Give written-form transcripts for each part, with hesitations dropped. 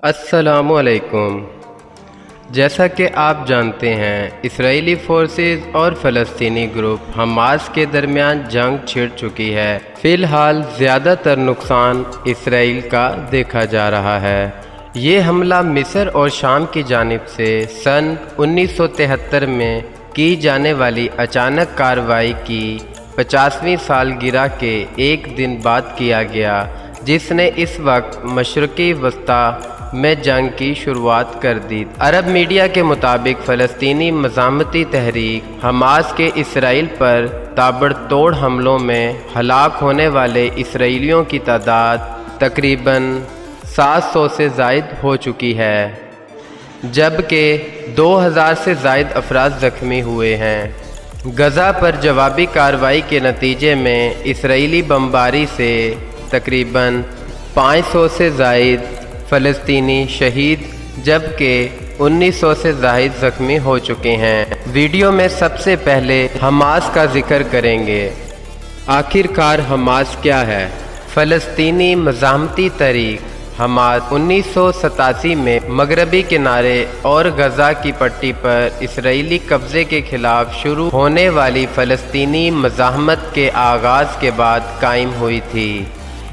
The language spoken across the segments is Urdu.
السلام علیکم۔ جیسا کہ آپ جانتے ہیں، اسرائیلی فورسز اور فلسطینی گروپ حماس کے درمیان جنگ چھڑ چکی ہے۔ فی الحال زیادہ تر نقصان اسرائیل کا دیکھا جا رہا ہے۔ یہ حملہ مصر اور شام کی جانب سے سن 1973 میں کی جانے والی اچانک کارروائی کی 50ویں سالگرہ کے ایک دن بعد کیا گیا، جس نے اس وقت مشرقی وسطی میں جنگ کی شروعات کر دی۔ عرب میڈیا کے مطابق فلسطینی مزاحمتی تحریک حماس کے اسرائیل پر تابڑ توڑ حملوں میں ہلاک ہونے والے اسرائیلیوں کی تعداد تقریباً 700 سے زائد ہو چکی ہے، جبکہ 2000 سے زائد افراد زخمی ہوئے ہیں۔ غزہ پر جوابی کارروائی کے نتیجے میں اسرائیلی بمباری سے تقریباً 500 سے زائد فلسطینی شہید جبکہ 1900 سے زائد زخمی ہو چکے ہیں۔ ویڈیو میں سب سے پہلے حماس کا ذکر کریں گے۔ آخر کار حماس کیا ہے؟ فلسطینی مزاحمتی تحریک حماس 1987 میں مغربی کنارے اور غزہ کی پٹی پر اسرائیلی قبضے کے خلاف شروع ہونے والی فلسطینی مزاحمت کے آغاز کے بعد قائم ہوئی تھی۔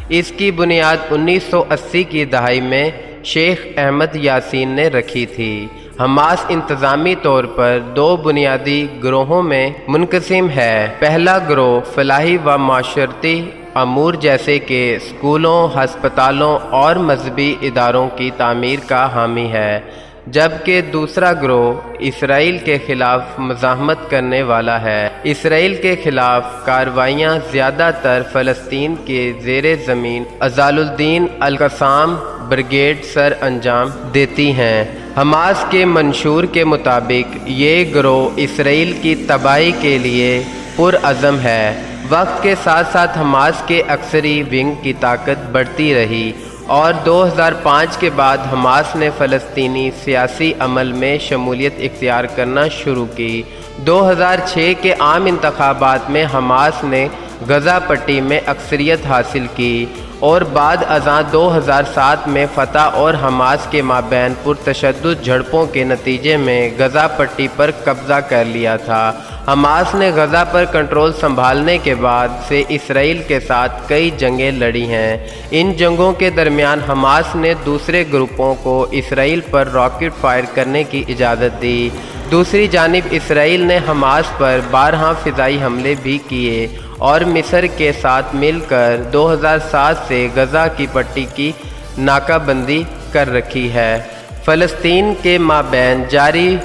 اس کی بنیاد 1980 کی دہائی میں شیخ احمد یاسین نے رکھی تھی۔ حماس انتظامی طور پر دو بنیادی گروہوں میں منقسم ہے۔ پہلا گروہ فلاحی و معاشرتی امور جیسے کہ اسکولوں، ہسپتالوں اور مذہبی اداروں کی تعمیر کا حامی ہے، جبکہ دوسرا گروہ اسرائیل کے خلاف مزاحمت کرنے والا ہے۔ اسرائیل کے خلاف کارروائیاں زیادہ تر فلسطین کے زیر زمین عزال الدین القسام بریگیڈ سر انجام دیتی ہیں۔ حماس کے منشور کے مطابق یہ گروہ اسرائیل کی تباہی کے لیے پرعزم ہے۔ وقت کے ساتھ ساتھ حماس کے عسکری ونگ کی طاقت بڑھتی رہی اور 2005 کے بعد حماس نے فلسطینی سیاسی عمل میں شمولیت اختیار کرنا شروع کی۔ 2006 کے عام انتخابات میں حماس نے غزہ پٹی میں اکثریت حاصل کی اور بعد ازاں 2007 میں فتح اور حماس کے مابین پرتشدد جھڑپوں کے نتیجے میں غزہ پٹی پر قبضہ کر لیا تھا۔ حماس نے غزہ پر کنٹرول سنبھالنے کے بعد سے اسرائیل کے ساتھ کئی جنگیں لڑی ہیں۔ ان جنگوں کے درمیان حماس نے دوسرے گروپوں کو اسرائیل پر راکٹ فائر کرنے کی اجازت دی۔ دوسری جانب اسرائیل نے حماس پر بارہا فضائی حملے بھی کیے اور مصر کے ساتھ مل کر 2007 سے غزہ کی پٹی کی ناکہ بندی کر رکھی ہے۔ فلسطین کے مابین جاری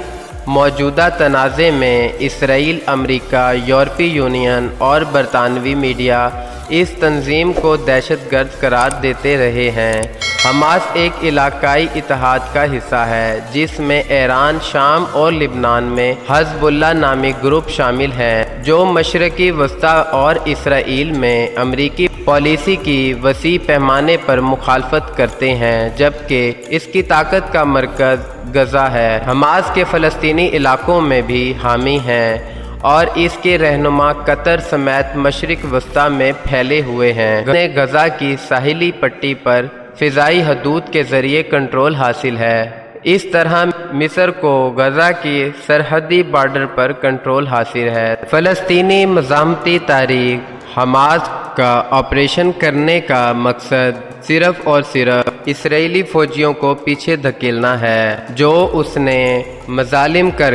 موجودہ تنازع میں اسرائیل، امریکہ، یورپی یونین اور برطانوی میڈیا اس تنظیم کو دہشت گرد قرار دیتے رہے ہیں۔ حماس ایک علاقائی اتحاد کا حصہ ہے جس میں ایران، شام اور لبنان میں حزب اللہ نامی گروپ شامل ہیں، جو مشرقی وسطی اور اسرائیل میں امریکی پالیسی کی وسیع پیمانے پر مخالفت کرتے ہیں، جبکہ اس کی طاقت کا مرکز غزہ ہے۔ حماس کے فلسطینی علاقوں میں بھی حامی ہیں اور اس کے رہنما قطر سمیت مشرق وسطی میں پھیلے ہوئے ہیں۔ غزہ کی ساحلی پٹی پر فضائی حدود کے ذریعے کنٹرول حاصل ہے۔ اس طرح مصر کو غزہ کی سرحدی بارڈر پر کنٹرول حاصل ہے۔ فلسطینی مزاحمتی تحریک حماس کا آپریشن کرنے کا مقصد صرف اور صرف اسرائیلی فوجیوں کو پیچھے دھکیلنا ہے، جو اس نے مظالم کر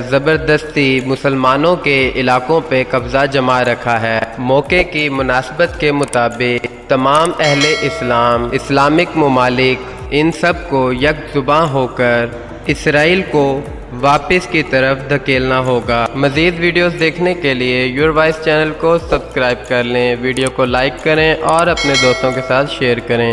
زبردستی مسلمانوں کے علاقوں پہ قبضہ جما رکھا ہے۔ موقع کی مناسبت کے مطابق تمام اہل اسلام، اسلامک ممالک، ان سب کو یک زباں ہو کر اسرائیل کو واپس کی طرف دھکیلنا ہوگا۔ مزید ویڈیوز دیکھنے کے لیے یور وائس چینل کو سبسکرائب کر لیں، ویڈیو کو لائک کریں اور اپنے دوستوں کے ساتھ شیئر کریں۔